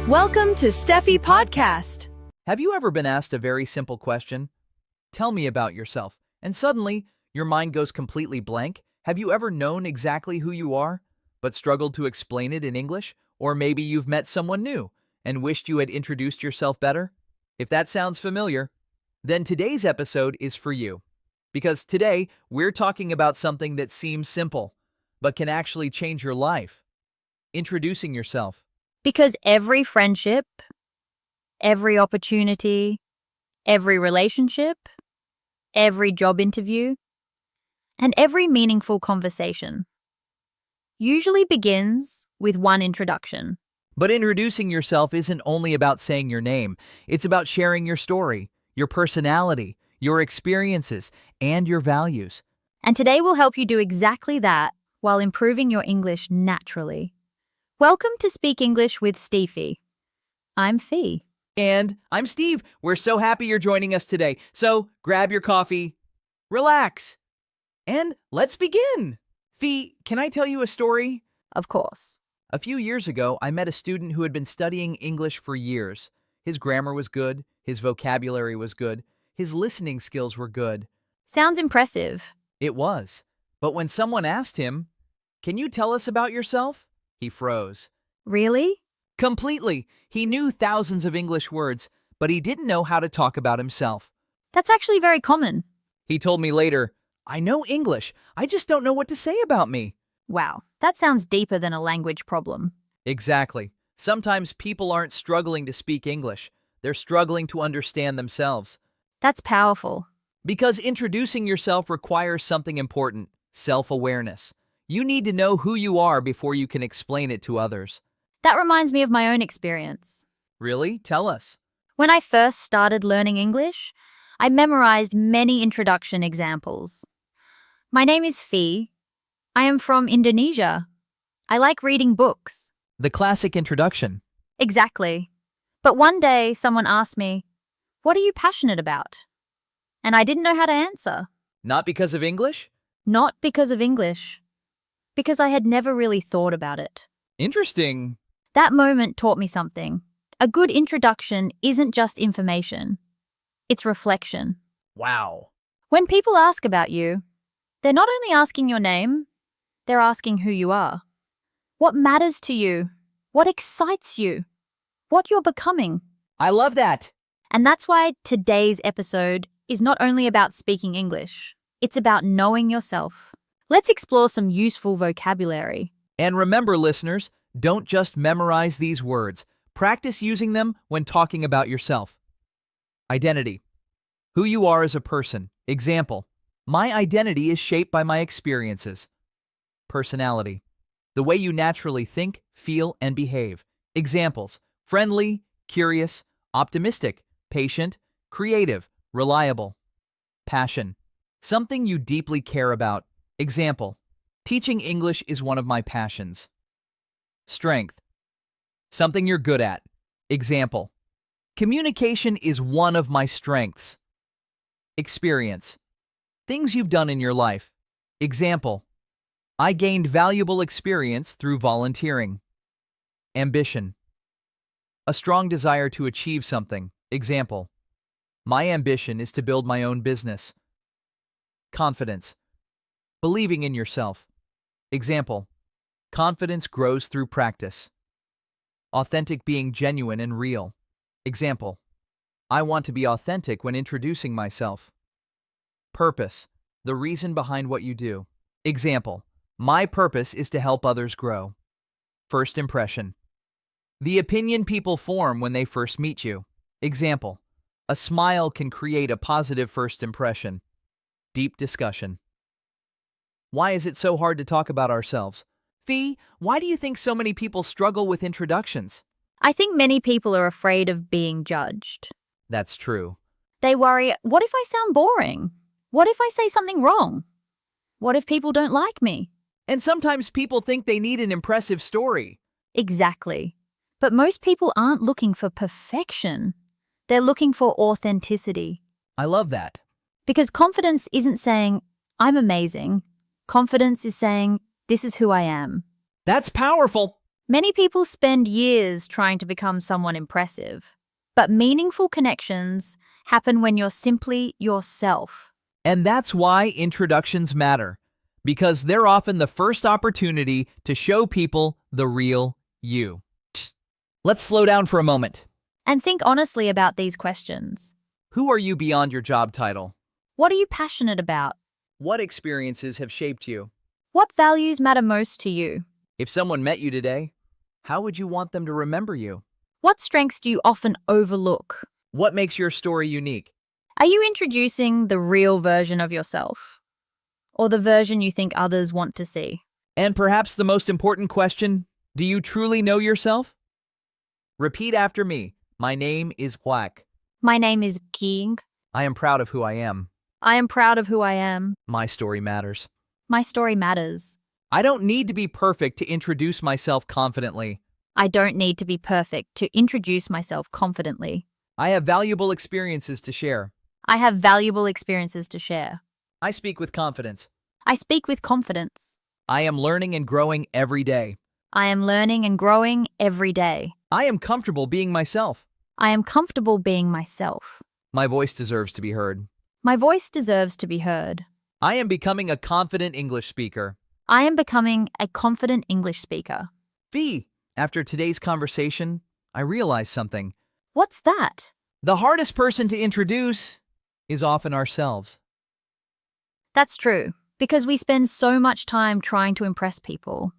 Welcome to SteFee Podcast. Have you ever been asked a very simple question? Tell me about yourself. And suddenly, your mind goes completely blank? Have you ever known exactly who you are, but struggled to explain it in English? Or maybe you've met someone new and wished you had introduced yourself better? If that sounds familiar, then today's episode is for you. Because today, we're talking about something that seems simple, but can actually change your life. Introducing yourself. Because every friendship, every opportunity, every relationship, every job interview, and every meaningful conversation usually begins with one introduction. But introducing yourself isn't only about saying your name. It's about sharing your story, your personality, your experiences, and your values. And today we'll help you do exactly that while improving your English naturally. Welcome to Speak English with SteFee. I'm Fee. And I'm Steve. We're so happy you're joining us today. So grab your coffee, relax, and let's begin. Fee, can I tell you a story? Of course. A few years ago, I met a student who had been studying English for years. His grammar was good, his vocabulary was good, his listening skills were good. Sounds impressive. It was. But when someone asked him, "Can you tell us about yourself?" he froze. Really? Completely. He knew thousands of English words, but he didn't know how to talk about himself. That's actually very common. He told me later, "I know English, I just don't know what to say about me." Wow, that sounds deeper than a language problem. Exactly. Sometimes people aren't struggling to speak English. They're struggling to understand themselves. That's powerful. Because introducing yourself requires something important, self-awareness. You need to know who you are before you can explain it to others. That reminds me of my own experience. Really? Tell us. When I first started learning English, I memorized many introduction examples. My name is Fee. I am from Indonesia. I like reading books. The classic introduction. Exactly. But one day someone asked me, "What are you passionate about?" And I didn't know how to answer. Not because of English? Not because of English. Because I had never really thought about it. Interesting. That moment taught me something. A good introduction isn't just information. It's reflection. Wow. When people ask about you, they're not only asking your name, they're asking who you are. What matters to you? What excites you? What you're becoming? I love that. And that's why today's episode is not only about speaking English. It's about knowing yourself. Let's explore some useful vocabulary. And remember, listeners, don't just memorize these words. Practice using them when talking about yourself. Identity. Who you are as a person. Example. My identity is shaped by my experiences. Personality. The way you naturally think, feel, and behave. Examples. Friendly, curious, optimistic, patient, creative, reliable. Passion. Something you deeply care about. Example. Teaching English is one of my passions. Strength. Something you're good at. Example. Communication is one of my strengths. Experience. Things you've done in your life. Example. I gained valuable experience through volunteering. Ambition. A strong desire to achieve something. Example. My ambition is to build my own business. Confidence. Believing in yourself. Example. Confidence grows through practice. Authentic, being genuine and real. Example. I want to be authentic when introducing myself. Purpose. The reason behind what you do. Example. My purpose is to help others grow. First impression. The opinion people form when they first meet you. Example. A smile can create a positive first impression. Deep discussion. Why is it so hard to talk about ourselves? Fee, why do you think so many people struggle with introductions? I think many people are afraid of being judged. That's true. They worry, what if I sound boring? What if I say something wrong? What if people don't like me? And sometimes people think they need an impressive story. Exactly. But most people aren't looking for perfection. They're looking for authenticity. I love that. Because confidence isn't saying, I'm amazing. Confidence is saying, this is who I am. That's powerful. Many people spend years trying to become someone impressive, but meaningful connections happen when you're simply yourself. And that's why introductions matter, because they're often the first opportunity to show people the real you. Let's slow down for a moment. And think honestly about these questions. Who are you beyond your job title? What are you passionate about? What experiences have shaped you? What values matter most to you? If someone met you today, how would you want them to remember you? What strengths do you often overlook? What makes your story unique? Are you introducing the real version of yourself? Or the version you think others want to see? And perhaps the most important question, do you truly know yourself? Repeat after me. My name is Black. My name is King. I am proud of who I am. I am proud of who I am. My story matters. My story matters. I don't need to be perfect to introduce myself confidently. I don't need to be perfect to introduce myself confidently. I have valuable experiences to share. I have valuable experiences to share. I speak with confidence. I speak with confidence. I am learning and growing every day. I am learning and growing every day. I am comfortable being myself. I am comfortable being myself. My voice deserves to be heard. My voice deserves to be heard. I am becoming a confident English speaker. I am becoming a confident English speaker. Fee, after today's conversation, I realized something. What's that? The hardest person to introduce is often ourselves. That's true, because we spend so much time trying to impress people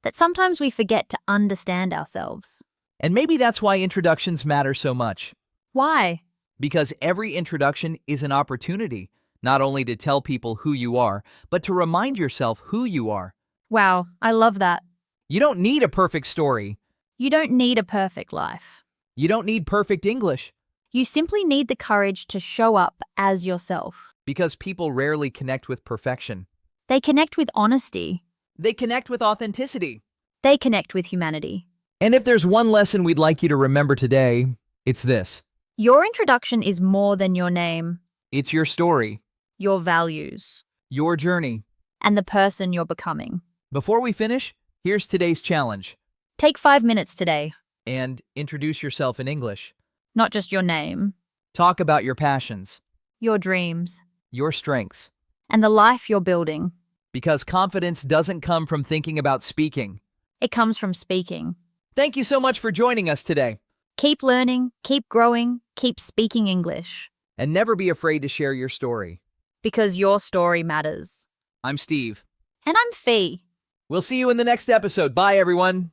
that sometimes we forget to understand ourselves. And maybe that's why introductions matter so much. Why? Because every introduction is an opportunity, not only to tell people who you are, but to remind yourself who you are. Wow, I love that. You don't need a perfect story. You don't need a perfect life. You don't need perfect English. You simply need the courage to show up as yourself. Because people rarely connect with perfection. They connect with honesty. They connect with authenticity. They connect with humanity. And if there's one lesson we'd like you to remember today, it's this. Your introduction is more than your name, It's your story, your values, your journey. and the person you're becoming. Before we finish, here's today's challenge. Take 5 minutes today. And introduce yourself in English. Not just your name, Talk about your passions, your dreams, your strengths. and the life you're building. Because confidence doesn't come from thinking about speaking. It comes from speaking. Thank you so much for joining us today. Keep learning, keep growing, keep speaking English. And never be afraid to share your story. Because your story matters. I'm Steve. And I'm Fee. We'll see you in the next episode. Bye, everyone.